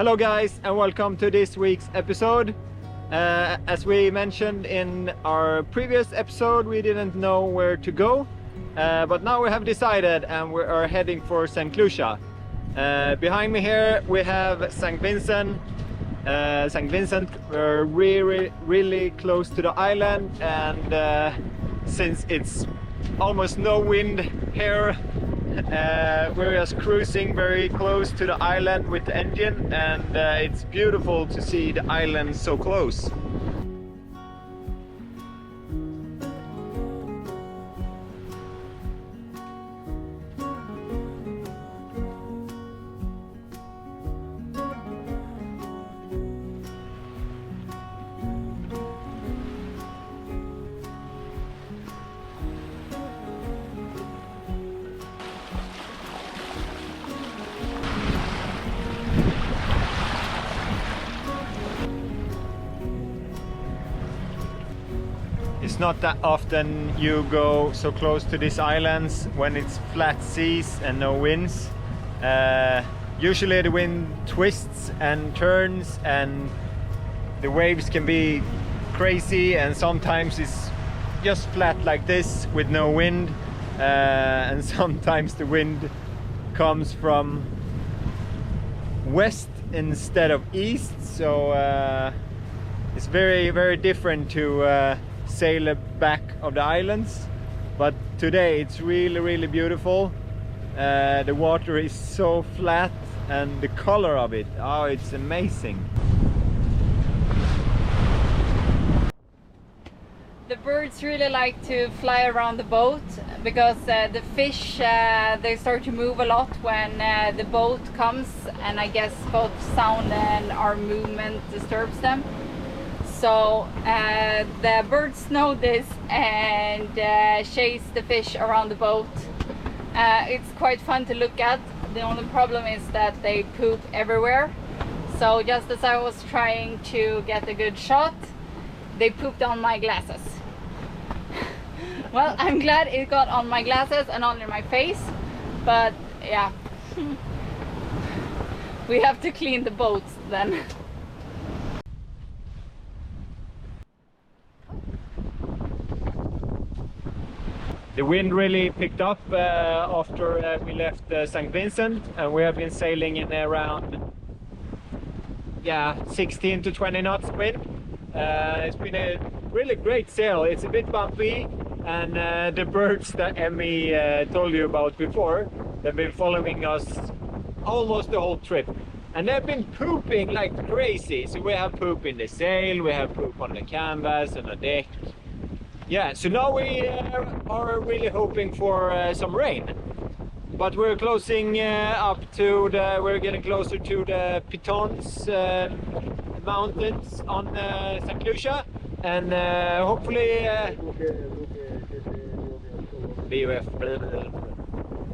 Hello guys, and welcome to this week's episode. As we mentioned in our previous episode, we didn't know where to go, but now we have decided and we are heading for St Lucia. Behind me here we have St Vincent. St Vincent, we're really close to the island, and since it's almost no wind here, we're just cruising very close to the island with the engine, and it's beautiful to see the island so close. It's not that often you go so close to these islands when it's flat seas and no winds. Usually the wind twists and turns and the waves can be crazy, and sometimes it's just flat like this with no wind, and sometimes the wind comes from west instead of east, so it's very different to sail back of the islands. But today it's really beautiful. The water is so flat, and the color of it, oh, it's amazing. The birds really like to fly around the boat because the fish they start to move a lot when the boat comes, and I guess both sound and our movement disturbs them. So the birds know this and chase the fish around the boat. It's quite fun to look at. The only problem is that they poop everywhere. So just as I was trying to get a good shot, they pooped on my glasses. Well, I'm glad it got on my glasses and not in my face, but yeah. We have to clean the boats then. The wind really picked up after we left St Vincent, and we have been sailing in around 16 to 20 knots wind. It's been a really great sail. It's a bit bumpy, and the birds that Emmy told you about before, they've been following us almost the whole trip, and they've been pooping like crazy. So we have poop in the sail, we have poop on the canvas, on the deck. Yeah, so now we are really hoping for some rain, but we're closing up to we're getting closer to the Pitons mountains on St Lucia, and hopefully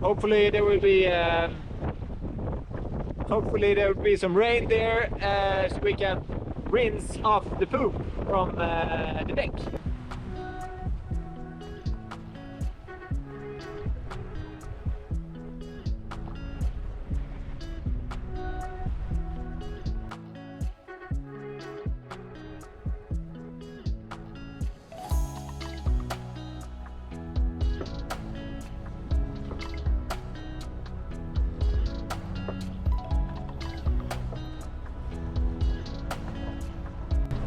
hopefully there will be some rain there, so we can rinse off the poop from the deck.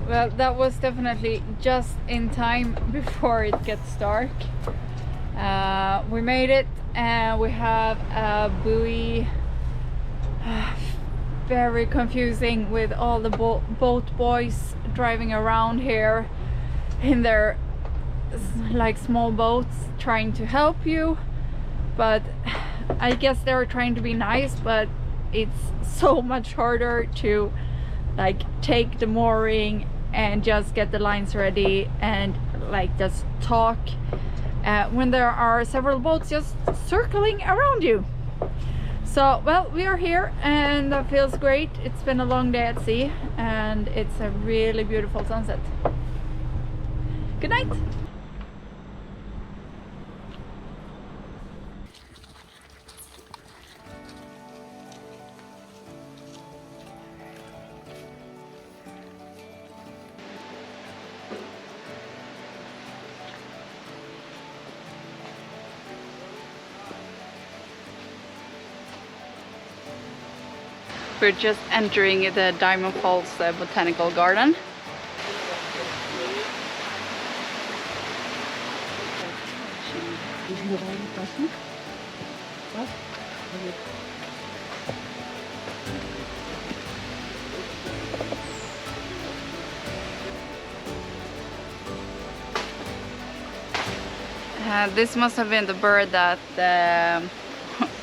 Well, that was definitely just in time before it gets dark. We made it, and we have a buoy. Very confusing with all the boat boys driving around here in their like small boats trying to help you, but I guess they're trying to be nice, but it's so much harder to like take the mooring and just get the lines ready and like just talk when there are several boats just circling around you. So, well, we are here and that feels great. It's been a long day at sea and it's a really beautiful sunset. Good night. We're just entering the Diamond Falls Botanical Garden. This must have been the bird that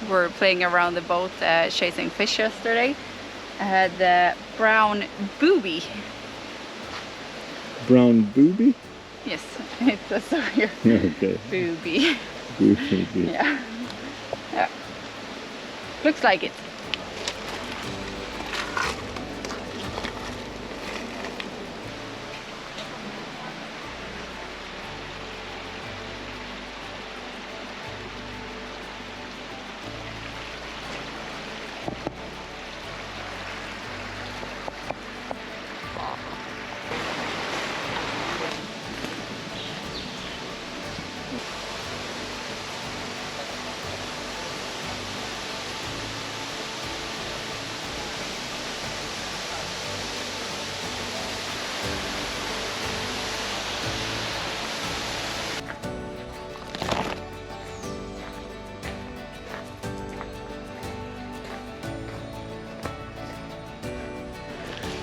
were playing around the boat chasing fish yesterday. The brown booby. Brown booby? Yes, it says so here. Okay. Booby. Booby. Yeah. Yeah. Looks like it.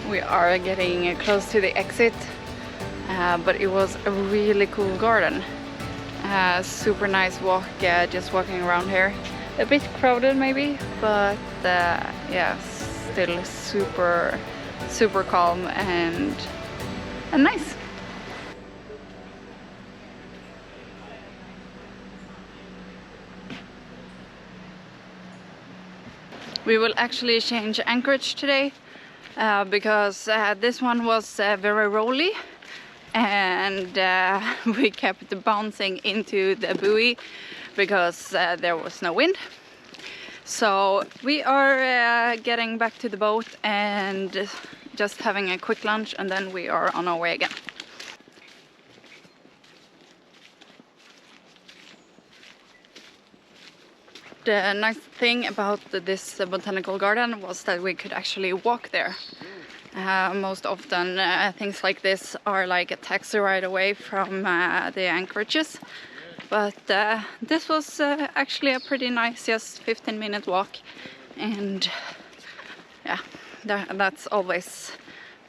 We are getting close to the exit, but it was a really cool garden. Super nice walk, just walking around here. A bit crowded maybe, but yeah, still super calm and nice. We will actually change anchorage today. Because this one was very rolly, and we kept bouncing into the buoy because there was no wind. So we are getting back to the boat and just having a quick lunch, and then we are on our way again. The nice thing about this botanical garden was that we could actually walk there. Most often things like this are like a taxi ride away from the anchorages. But this was actually a pretty nice, just 15-minute walk. And yeah, that's always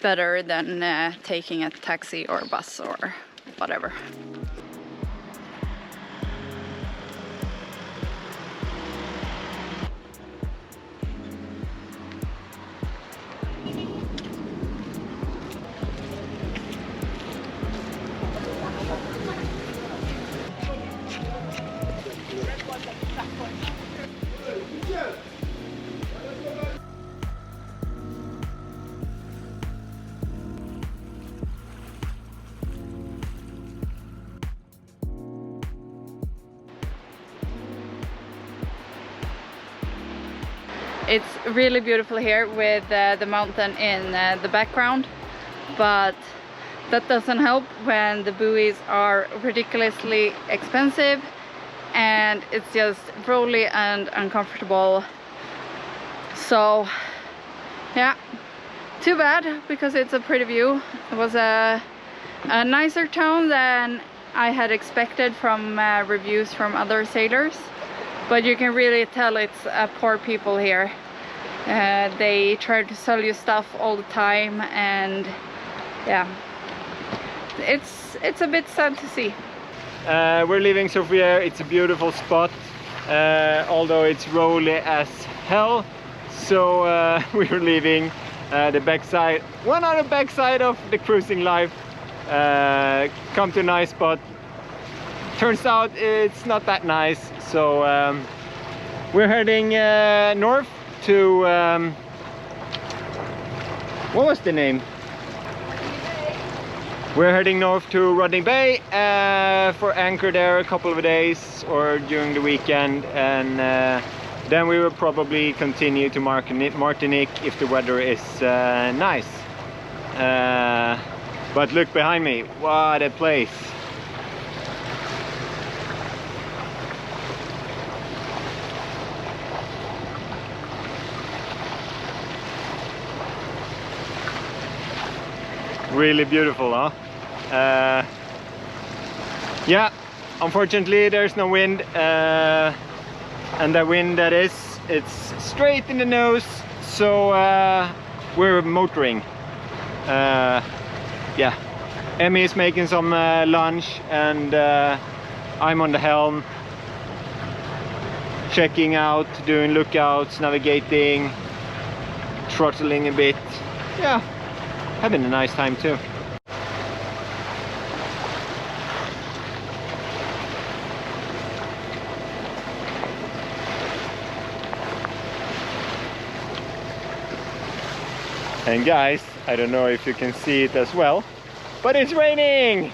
better than taking a taxi or bus or whatever. It's really beautiful here with the mountain in the background, but that doesn't help when the buoys are ridiculously expensive and it's just rolly and uncomfortable. So yeah, too bad, because it's a pretty view. It was a nicer town than I had expected from reviews from other sailors. But you can really tell it's poor people here. They try to sell you stuff all the time, and yeah, it's a bit sad to see. We're leaving Soufriere. It's a beautiful spot, although it's rolly as hell. So we're leaving the backside, one other backside of the cruising life. Come to a nice spot. Turns out it's not that nice. So we're heading north to what was the name? We're heading north to Rodney Bay for anchor there a couple of days or during the weekend, and then we will probably continue to Martinique if the weather is nice. But look behind me, what a place! Really beautiful, huh? Yeah, unfortunately there's no wind, and the wind that is, it's straight in the nose, so we're motoring. Yeah, Emmy is making some lunch, and I'm on the helm, checking out, doing lookouts, navigating, throttling a bit. Yeah, having a nice time too. And guys, I don't know if you can see it as well, but it's raining!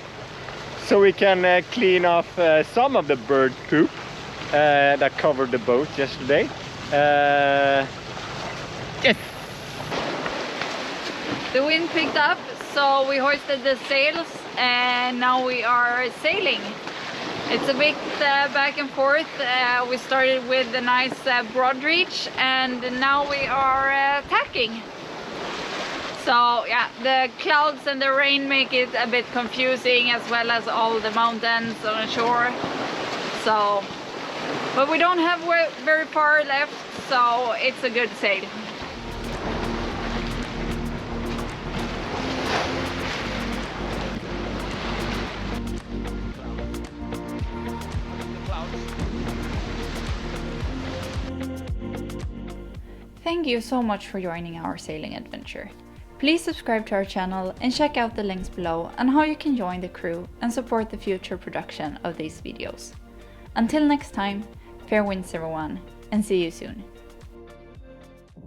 So we can clean off some of the bird poop that covered the boat yesterday. Yes! The wind picked up, so we hoisted the sails and now we are sailing. It's a bit back and forth. We started with a nice broad reach and now we are tacking. So yeah, the clouds and the rain make it a bit confusing, as well as all the mountains on the shore. So, but we don't have very far left, so it's a good sail. Thank you so much for joining our sailing adventure. Please subscribe to our channel and check out the links below on how you can join the crew and support the future production of these videos. Until next time, fair winds everyone, and see you soon.